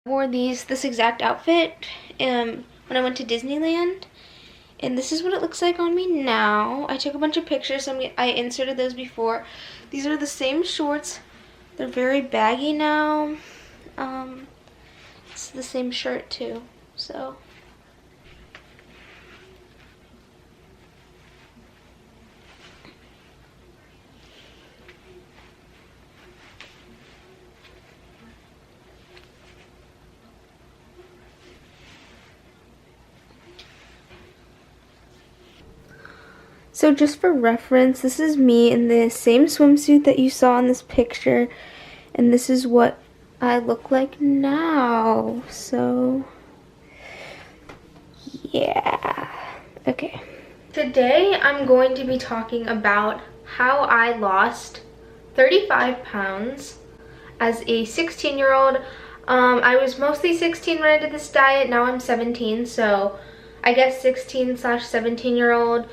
Wore this exact outfit when I went to Disneyland, and this is what it looks like on me now. I took a bunch of pictures, so I inserted those before. These are the same shorts. They're very baggy now. It's the same shirt too, so. So just for reference, this is me in the same swimsuit that you saw in this picture, and this is what I look like now. So yeah, okay. Today I'm going to be talking about how I lost 35 pounds as a 16-year-old. I was mostly 16 when I did this diet. Now I'm 17, so I guess 16/17-year-old.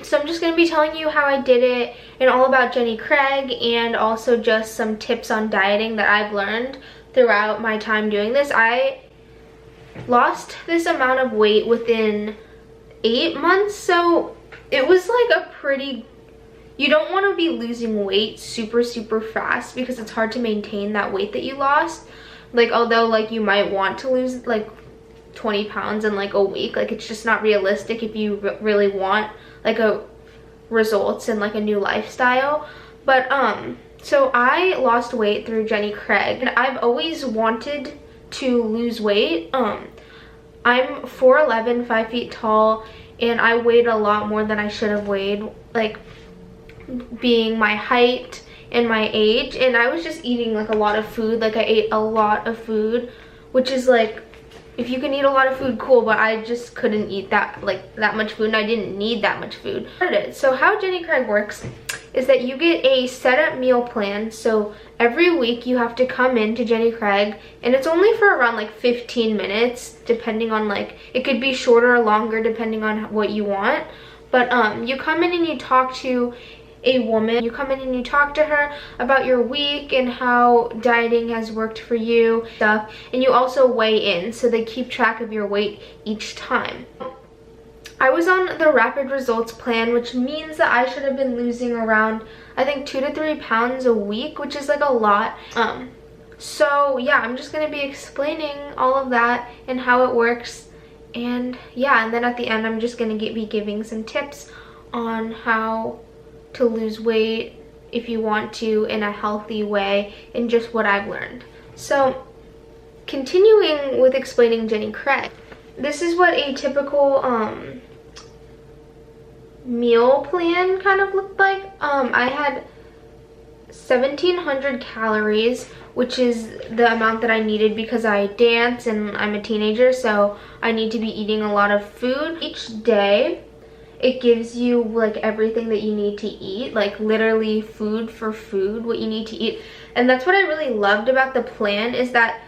So I'm just going to be telling you how I did it and all about Jenny Craig, and also just some tips on dieting that I've learned throughout my time doing this. I lost this amount of weight within 8 months, so it was like a pretty... You don't want to be losing weight super fast because it's hard to maintain that weight that you lost. Like, although like you might want to lose like 20 pounds in like a week, like it's just not realistic if you really want like a results and like a new lifestyle. But so I lost weight through Jenny Craig, and I've always wanted to lose weight. I'm 4'11", 5 feet tall, and I weighed a lot more than I should have weighed, like being my height and my age. And I was just eating like a lot of food. Like I ate a lot of food, which is like, if you can eat a lot of food, cool, but I just couldn't eat that much food, and I didn't need that much food. So how Jenny Craig works is that you get a set up meal plan. So every week you have to come in to Jenny Craig, and it's only for around like 15 minutes, depending on like, it could be shorter or longer depending on what you want. But you come in and you talk to a woman. You come in and you talk to her about your week and how dieting has worked for you, stuff, and you also weigh in, so they keep track of your weight each time. I was on the rapid results plan, which means that I should have been losing around, I think, 2 to 3 pounds a week, which is like a lot. So yeah, I'm just gonna be explaining all of that and how it works, and yeah, and then at the end I'm just gonna be giving some tips on how to lose weight if you want to in a healthy way, and just what I've learned. So continuing with explaining Jenny Craig, this is what a typical meal plan kind of looked like. I had 1,700 calories, which is the amount that I needed because I dance and I'm a teenager, so I need to be eating a lot of food each day. It gives you like everything that you need to eat, like literally food for food, what you need to eat. And that's what I really loved about the plan, is that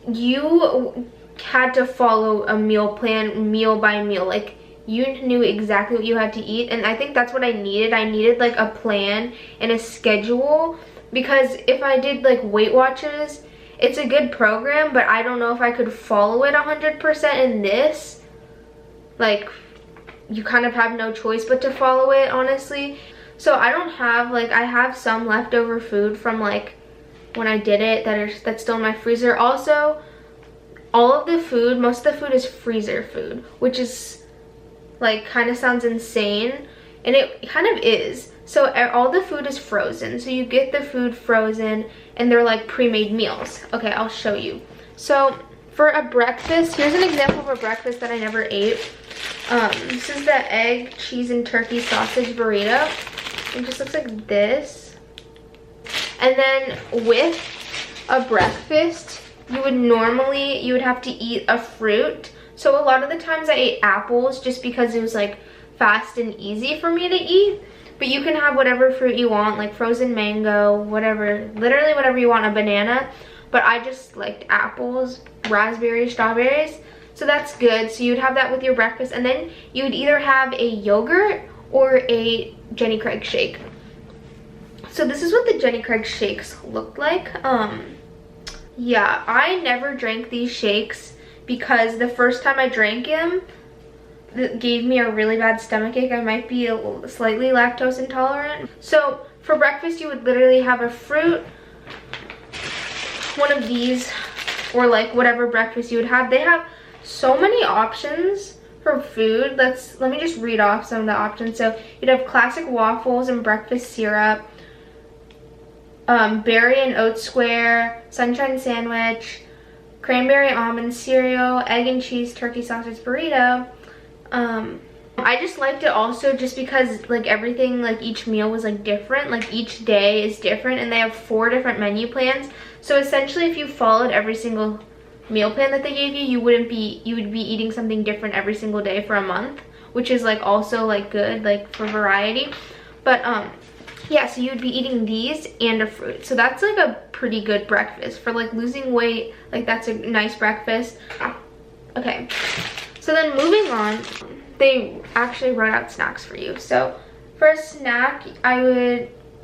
you had to follow a meal plan, meal by meal. Like you knew exactly what you had to eat, and I think that's what I needed. I needed like a plan and a schedule, because if I did like Weight Watchers, it's a good program, but I don't know if I could follow it 100% in this. Like, you kind of have no choice but to follow it, honestly. So I don't have, like, I have some leftover food from like when I did it that's still in my freezer. Also, all of the food, most of the food is freezer food, which is like, kind of sounds insane, and it kind of is. So all the food is frozen, so you get the food frozen, and they're like pre-made meals. Okay, I'll show you. So for a breakfast, here's an example of a breakfast that I never ate. This is the egg, cheese, and turkey sausage burrito. It just looks like this. And then with a breakfast, you would have to eat a fruit. So a lot of the times I ate apples just because it was like fast and easy for me to eat. But you can have whatever fruit you want, like frozen mango, whatever, literally whatever you want, a banana. But I just liked apples, raspberries, strawberries. So that's good. So you'd have that with your breakfast, and then you would either have a yogurt or a Jenny Craig shake. So this is what the Jenny Craig shakes look like. Yeah, I never drank these shakes because the first time I drank them, it gave me a really bad stomachache. I might be slightly lactose intolerant. So for breakfast, you would literally have a fruit, one of these, or like whatever breakfast you would have. They have so many options for food. Let me just read off some of the options. So you'd have classic waffles and breakfast syrup, berry and oat square, sunshine sandwich, cranberry almond cereal, egg and cheese turkey sausage burrito. I just liked it also just because like everything, like each meal was like different, like each day is different, and they have 4 different menu plans. So essentially if you followed every single meal plan that they gave you, you would be eating something different every single day for a month, which is like also like good, like for variety. But yeah, so you'd be eating these and a fruit. So that's like a pretty good breakfast for like losing weight. Like that's a nice breakfast. Okay, so then moving on, they actually wrote out snacks for you. So for a snack,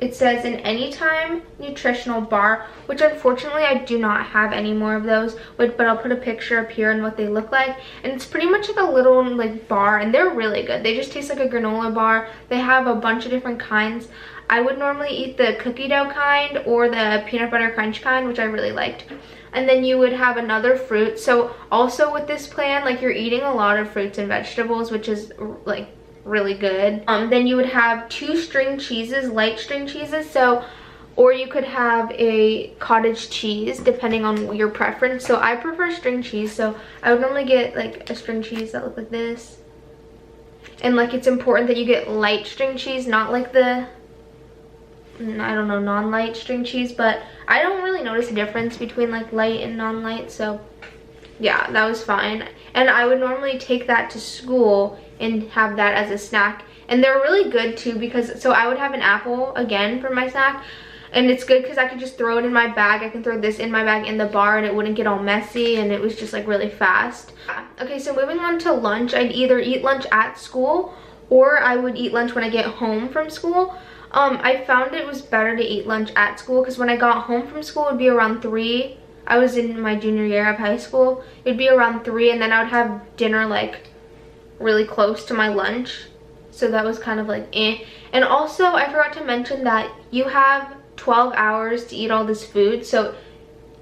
it says an anytime nutritional bar, which unfortunately I do not have any more of those, but I'll put a picture up here and what they look like. And it's pretty much like a little like bar, and they're really good. They just taste like a granola bar. They have a bunch of different kinds. I would normally eat the cookie dough kind or the peanut butter crunch kind, which I really liked. And then you would have another fruit. So also with this plan, like you're eating a lot of fruits and vegetables, which is like really good. Then you would have 2 string cheeses, light string cheeses. So, or you could have a cottage cheese depending on your preference. So I prefer string cheese. So I would normally get like a string cheese that look like this. And like it's important that you get light string cheese, not like the, I don't know, non-light string cheese, but I don't really notice a difference between like light and non-light, so yeah, that was fine. And I would normally take that to school and have that as a snack, and they're really good too because, so I would have an apple again for my snack, and it's good because I could just throw it in my bag. I can throw this in my bag in the bar and it wouldn't get all messy, and it was just like really fast. Okay, so moving on to lunch, I'd either eat lunch at school or I would eat lunch when I get home from school. I found it was better to eat lunch at school because when I got home from school it would be around 3. I was in my junior year of high school. It would be around 3, and then I would have dinner like really close to my lunch. So that was kind of like eh. And also I forgot to mention that you have 12 hours to eat all this food. So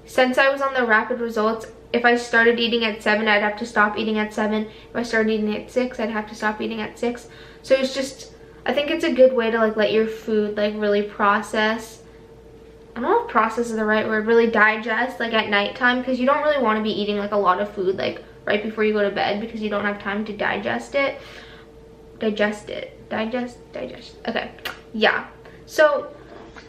since I was on the rapid results, if I started eating at 7, I'd have to stop eating at 7. If I started eating at 6, I'd have to stop eating at 6. So it's just, I think it's a good way to like let your food like really process. I don't know if process is the right word, really digest like at nighttime, because you don't really want to be eating like a lot of food like right before you go to bed because you don't have time to digest it. Digest. Okay, yeah. So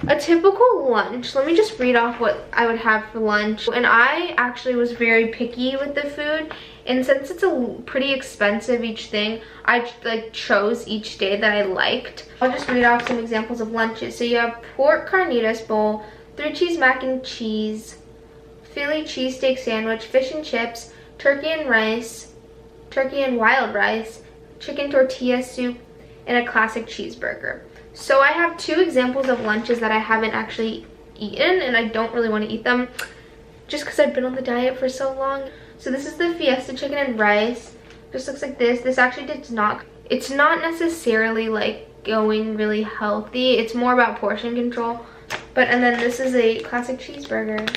a typical lunch, let me just read off what I would have for lunch. And I actually was very picky with the food, and since it's pretty expensive each thing, I like chose each day that I liked. I'll just read off some examples of lunches. So you have pork carnitas bowl, 3 cheese mac and cheese, Philly cheesesteak sandwich, fish and chips, turkey and rice, turkey and wild rice, chicken tortilla soup, and a classic cheeseburger. So I have 2 examples of lunches that I haven't actually eaten, and I don't really want to eat them just because I've been on the diet for so long. So this is the Fiesta chicken and rice. Just looks like this. This actually it's not necessarily like going really healthy. It's more about portion control. And then this is a classic cheeseburger.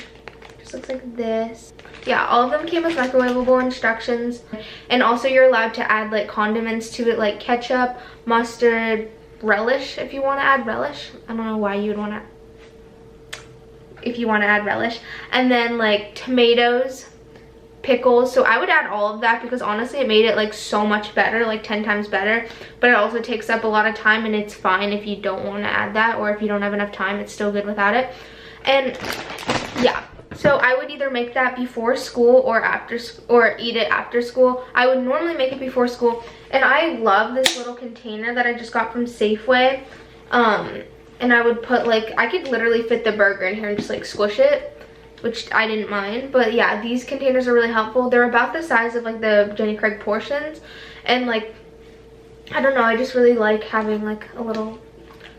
Just looks like this. Yeah, all of them came with microwavable instructions, and also you're allowed to add like condiments to it, like ketchup, mustard, relish if you want to add relish. I don't know why you would want to, if you want to add relish. And then like tomatoes, pickles. So I would add all of that because honestly it made it like so much better, like 10 times better. But it also takes up a lot of time, and it's fine if you don't want to add that, or if you don't have enough time, it's still good without it. And yeah, so I would either make that before school or after, or eat it after school. I would normally make it before school, and I love this little container that I just got from Safeway. And I would put like, I could literally fit the burger in here and just like squish it, which I didn't mind. But yeah, these containers are really helpful. They're about the size of like the Jenny Craig portions, and like, I don't know, I just really like having like a little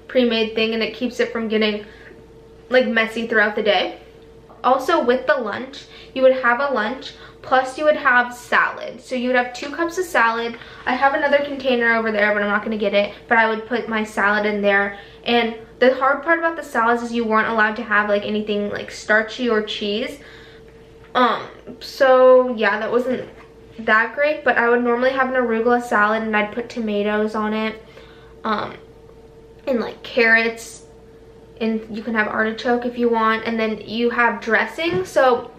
pre-made thing, and it keeps it from getting like messy throughout the day. also with the lunch, you would have a lunch, plus you would have salad. So you would have 2 cups of salad. I have another container over there, but I'm not going to get it. But I would put my salad in there. And the hard part about the salads is you weren't allowed to have like anything like starchy or cheese. So yeah, that wasn't that great. But I would normally have an arugula salad and I'd put tomatoes on it. And like carrots. And you can have artichoke if you want. And then you have dressing. So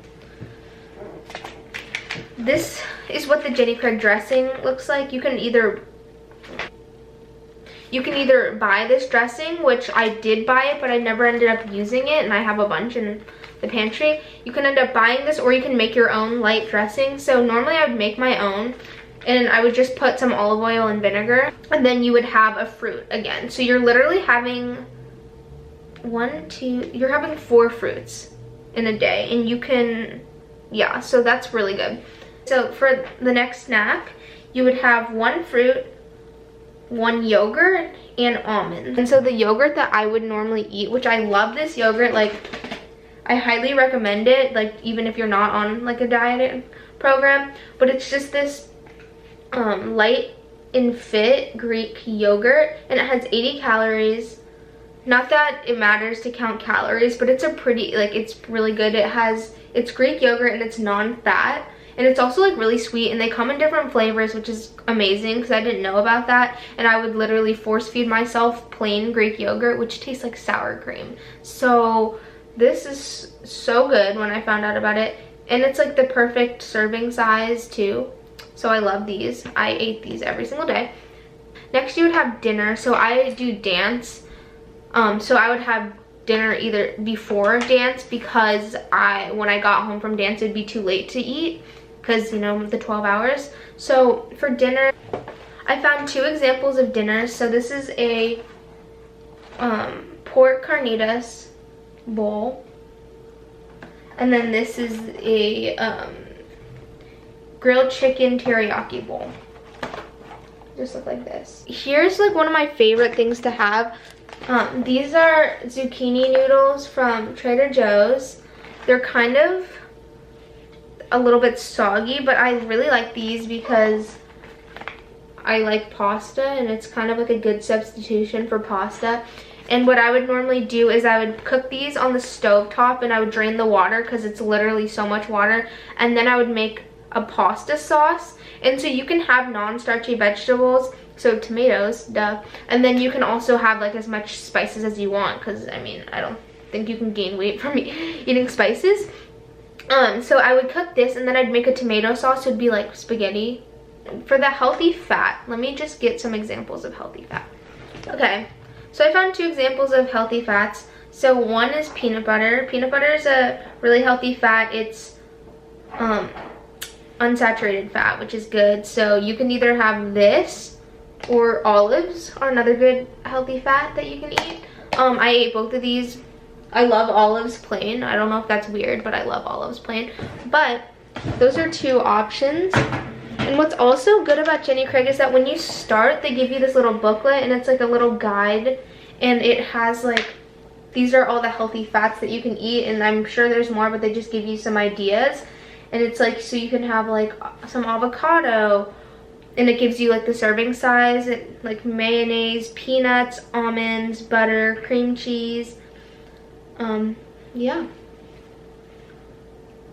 this is what the Jenny Craig dressing looks like. You can either buy this dressing, which I did buy it, but I never ended up using it, and I have a bunch in the pantry. You can end up buying this, or you can make your own light dressing. So normally I would make my own, and I would just put some olive oil and vinegar, and then you would have a fruit again. So you're literally having you're having 4 fruits in a day, and you can, yeah, so that's really good. So for the next snack, you would have 1 fruit, 1 yogurt, and almonds. And so the yogurt that I would normally eat, which I love this yogurt, like I highly recommend it, like even if you're not on like a diet program, but it's just this light and fit Greek yogurt, and it has 80 calories. Not that it matters to count calories, but it's a pretty, like, it's really good. It's Greek yogurt and it's non-fat. And it's also like really sweet, and they come in different flavors, which is amazing because I didn't know about that. And I would literally force feed myself plain Greek yogurt, which tastes like sour cream. So this is so good when I found out about it. And it's like the perfect serving size too. So I love these. I ate these every single day. Next you would have dinner. So I do dance. So I would have dinner either before dance, because when I got home from dance it'd be too late to eat, because you know, the 12 hours. So for dinner, I found 2 examples of dinners. So this is a pork carnitas bowl, and then this is a grilled chicken teriyaki bowl. Just look like this. Here's like one of my favorite things to have. These are zucchini noodles from Trader Joe's. They're kind of a little bit soggy, but I really like these because I like pasta, and it's kind of like a good substitution for pasta. And what I would normally do is I would cook these on the stove top, and I would drain the water because it's literally so much water, and then I would make a pasta sauce. And so you can have non-starchy vegetables, so tomatoes, duh, and then you can also have like as much spices as you want, because I mean, I don't think you can gain weight from eating spices. So I would cook this, and then I'd make a tomato sauce. It would be like spaghetti. For the healthy fat, let me just get some examples of healthy fat. Okay, so I found 2 examples of healthy fats. So one is peanut butter. Peanut butter is a really healthy fat. It's unsaturated fat, which is good. So you can either have this, or olives are another good healthy fat that you can eat. I ate both of these. I love olives plain. I don't know if that's weird, but I love olives plain. But those are 2 options. And what's also good about Jenny Craig is that when you start, they give you this little booklet, and it's like a little guide, and it has like, these are all the healthy fats that you can eat, and I'm sure there's more, but they just give you some ideas. And it's like, so you can have like some avocado, and it gives you like the serving size, like mayonnaise, peanuts, almonds, butter, cream cheese. Yeah.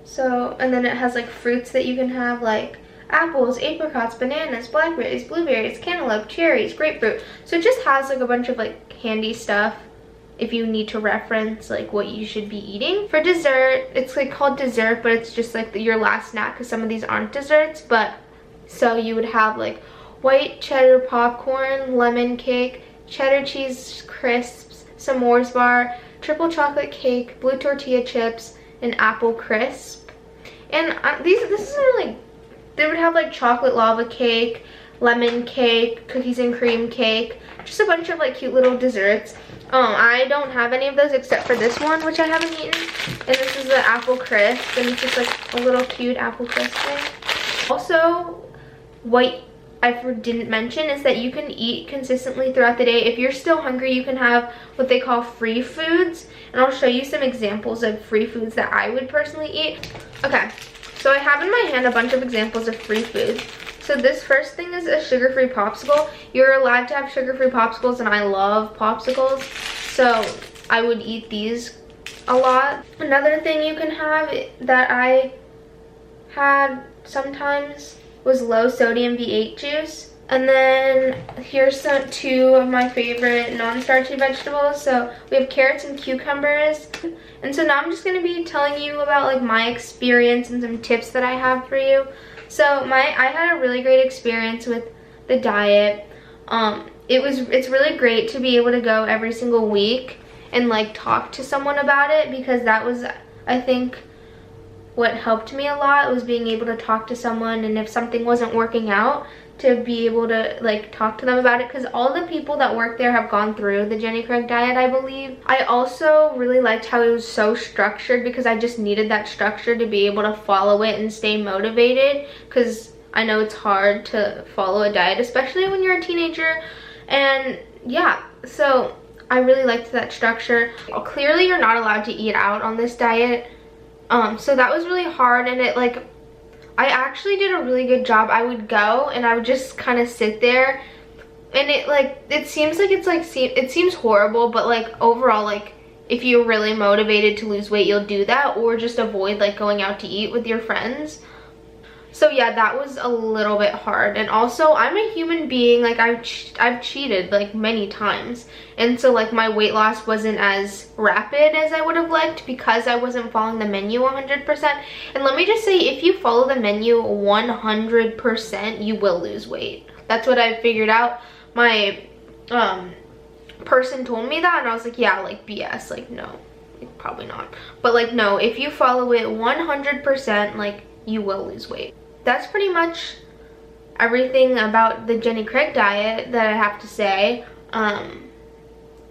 So, and then it has like fruits that you can have, like apples, apricots, bananas, blackberries, blueberries, cantaloupe, cherries, grapefruit. So it just has like a bunch of like handy stuff if you need to reference like what you should be eating. For dessert, it's like called dessert, but it's just like your last snack, because some of these aren't desserts. But so you would have like white cheddar popcorn, lemon cake, cheddar cheese crisps, s'mores bar, triple chocolate cake, blue tortilla chips, and apple crisp. And this isn't really, they would have like chocolate lava cake, lemon cake, cookies and cream cake, just a bunch of like cute little desserts. I don't have any of those except for this one, which I haven't eaten. And this is the apple crisp, and it's just like a little cute apple crisp thing. Also, white didn't mention is that you can eat consistently throughout the day. If you're still hungry, you can have what they call free foods, and I'll show you some examples of free foods that I would personally eat. Okay, so I have in my hand a bunch of examples of free foods. So this first thing is a sugar-free popsicle. You're allowed to have sugar-free popsicles, and I love popsicles, so I would eat these a lot. Another thing you can have that I had sometimes was low sodium V8 juice. And then here's two of my favorite non-starchy vegetables. So we have carrots and cucumbers. And so now I'm just gonna be telling you about like my experience and some tips that I have for you. So I had a really great experience with the diet. It's really great to be able to go every single week and like talk to someone about it, because that was, I think, what helped me a lot, was being able to talk to someone, and if something wasn't working out, to be able to like talk to them about it, because all the people that work there have gone through the Jenny Craig diet, I believe. I also really liked how it was so structured, because I just needed that structure to be able to follow it and stay motivated, because I know it's hard to follow a diet, especially when you're a teenager. And yeah, so I really liked that structure. Clearly you're not allowed to eat out on this diet, so that was really hard, and it like, I actually did a really good job. I would go and I would just kind of sit there, and it seems horrible, but like overall, like if you're really motivated to lose weight, you'll do that, or just avoid like going out to eat with your friends. So yeah, that was a little bit hard. And also, I'm a human being, like I've cheated like many times, and so like my weight loss wasn't as rapid as I would have liked, because I wasn't following the menu 100%. And let me just say, if you follow the menu 100%, you will lose weight. That's what I figured out. My person told me that, and I was like, yeah, like BS, like no, probably not. But like no, if you follow it 100%, like you will lose weight. That's pretty much everything about the Jenny Craig diet that I have to say.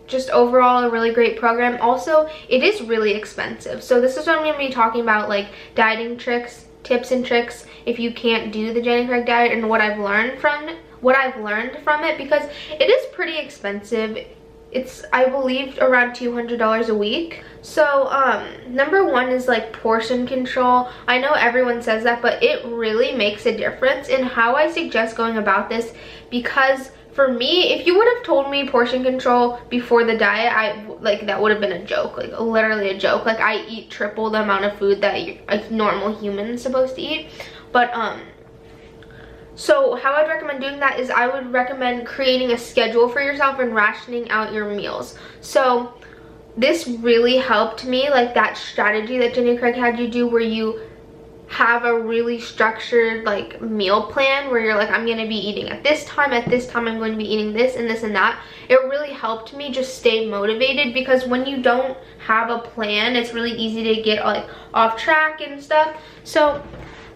Just overall a really great program. Also, it is really expensive. So this is what I'm going to be talking about, like dieting tricks, tips and tricks if you can't do the Jenny Craig diet, and what I've learned from it, because it is pretty expensive. It's, I believe, around $200 a week. So number one is like portion control. I know everyone says that, but it really makes a difference in how I suggest going about this, because for me, if you would have told me portion control before the diet, that would have been a joke, like literally a joke. Like I eat triple the amount of food that a normal human is supposed to eat. But so how I'd recommend doing that is I would recommend creating a schedule for yourself and rationing out your meals. So this really helped me, like that strategy that Jenny Craig had you do, where you have a really structured like meal plan, where you're like, I'm gonna be eating at this time I'm going to be eating this and this and that. It really helped me just stay motivated, because when you don't have a plan, it's really easy to get like off track and stuff. So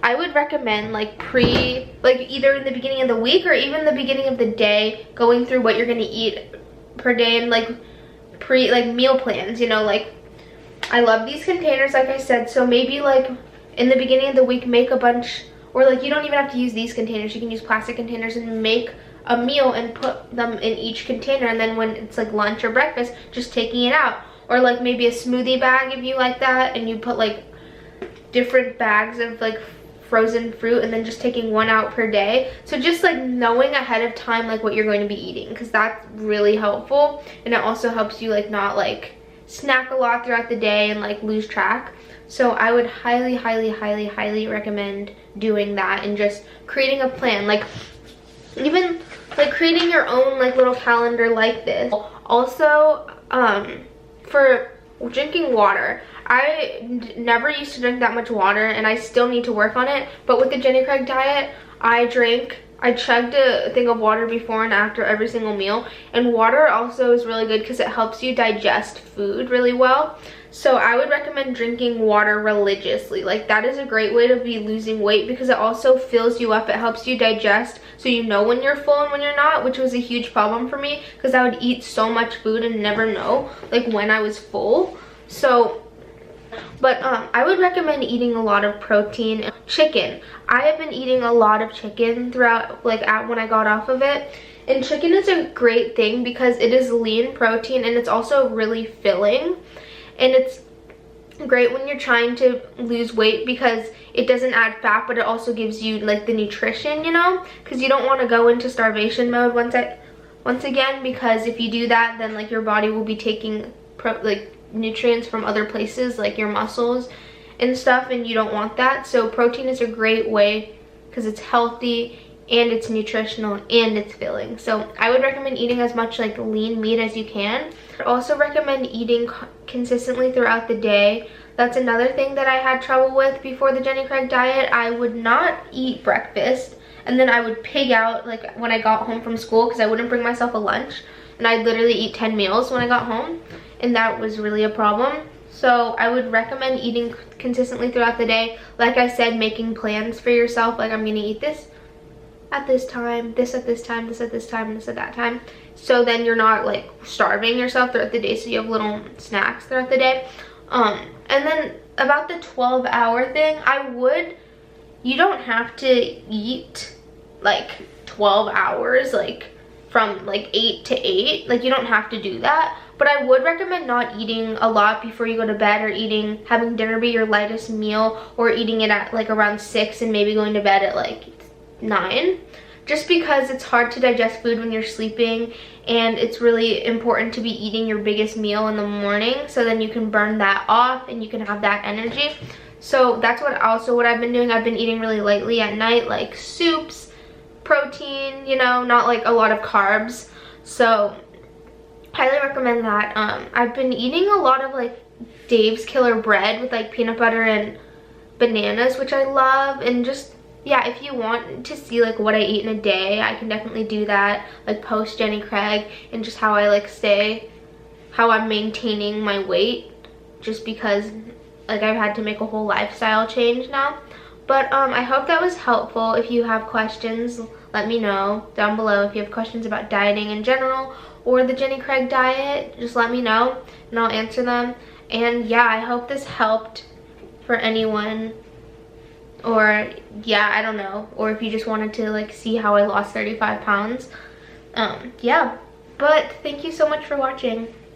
I would recommend like either in the beginning of the week or even the beginning of the day, going through what you're gonna eat per day, and like meal plans, you know. Like I love these containers, like I said, so maybe like in the beginning of the week make a bunch, or like you don't even have to use these containers, you can use plastic containers and make a meal and put them in each container, and then when it's like lunch or breakfast, just taking it out. Or like maybe a smoothie bag if you like that, and you put like different bags of like frozen fruit, and then just taking one out per day. So just like knowing ahead of time like what you're going to be eating, because that's really helpful, and it also helps you like not like snack a lot throughout the day and like lose track. So I would highly recommend doing that, and just creating a plan, like even like creating your own like little calendar like this. Also for drinking water, I never used to drink that much water, and I still need to work on it. But with the Jenny Craig diet, I chugged a thing of water before and after every single meal. And water also is really good because it helps you digest food really well. So I would recommend drinking water religiously. Like that is a great way to be losing weight, because it also fills you up. It helps you digest, so you know when you're full and when you're not, which was a huge problem for me, because I would eat so much food and never know like when I was full. So But I would recommend eating a lot of protein. Chicken. I have been eating a lot of chicken throughout, like when I got off of it. And chicken is a great thing because it is lean protein and it's also really filling. And it's great when you're trying to lose weight because it doesn't add fat, but it also gives you like the nutrition, you know, because you don't want to go into starvation mode once again, because if you do that, then like your body will be taking nutrients from other places like your muscles and stuff, and you don't want that. So protein is a great way because it's healthy and it's nutritional and it's filling. So I would recommend eating as much like lean meat as you can. I also recommend eating consistently throughout the day. That's another thing that I had trouble with before the Jenny Craig diet. I would not eat breakfast, and then I would pig out like when I got home from school because I wouldn't bring myself a lunch, and I'd literally eat 10 meals when I got home, and that was really a problem. So I would recommend eating consistently throughout the day. Like I said, making plans for yourself, like I'm gonna eat this at this time, this at this time, this at this time, and this at that time. So then you're not like starving yourself throughout the day, so you have little snacks throughout the day. And then about the 12-hour thing, you don't have to eat like 12 hours, like from like 8 to 8. Like you don't have to do that. But I would recommend not eating a lot before you go to bed, or having dinner be your lightest meal, or eating it at like around 6 and maybe going to bed at like 9. Just because it's hard to digest food when you're sleeping, and it's really important to be eating your biggest meal in the morning so then you can burn that off and you can have that energy. So that's what I've been doing. I've been eating really lightly at night, like soups, protein, you know, not like a lot of carbs. So highly recommend that. I've been eating a lot of like Dave's Killer Bread with like peanut butter and bananas, which I love. And just, yeah, if you want to see like what I eat in a day, I can definitely do that, like post Jenny Craig, and just how I like how I'm maintaining my weight, just because like I've had to make a whole lifestyle change now. But I hope that was helpful. If you have questions, let me know down below. If you have questions about dieting in general or the Jenny Craig diet, just let me know and I'll answer them. And yeah, I hope this helped for anyone. Or yeah, I don't know, or if you just wanted to like see how I lost 35 pounds. Yeah, but thank you so much for watching.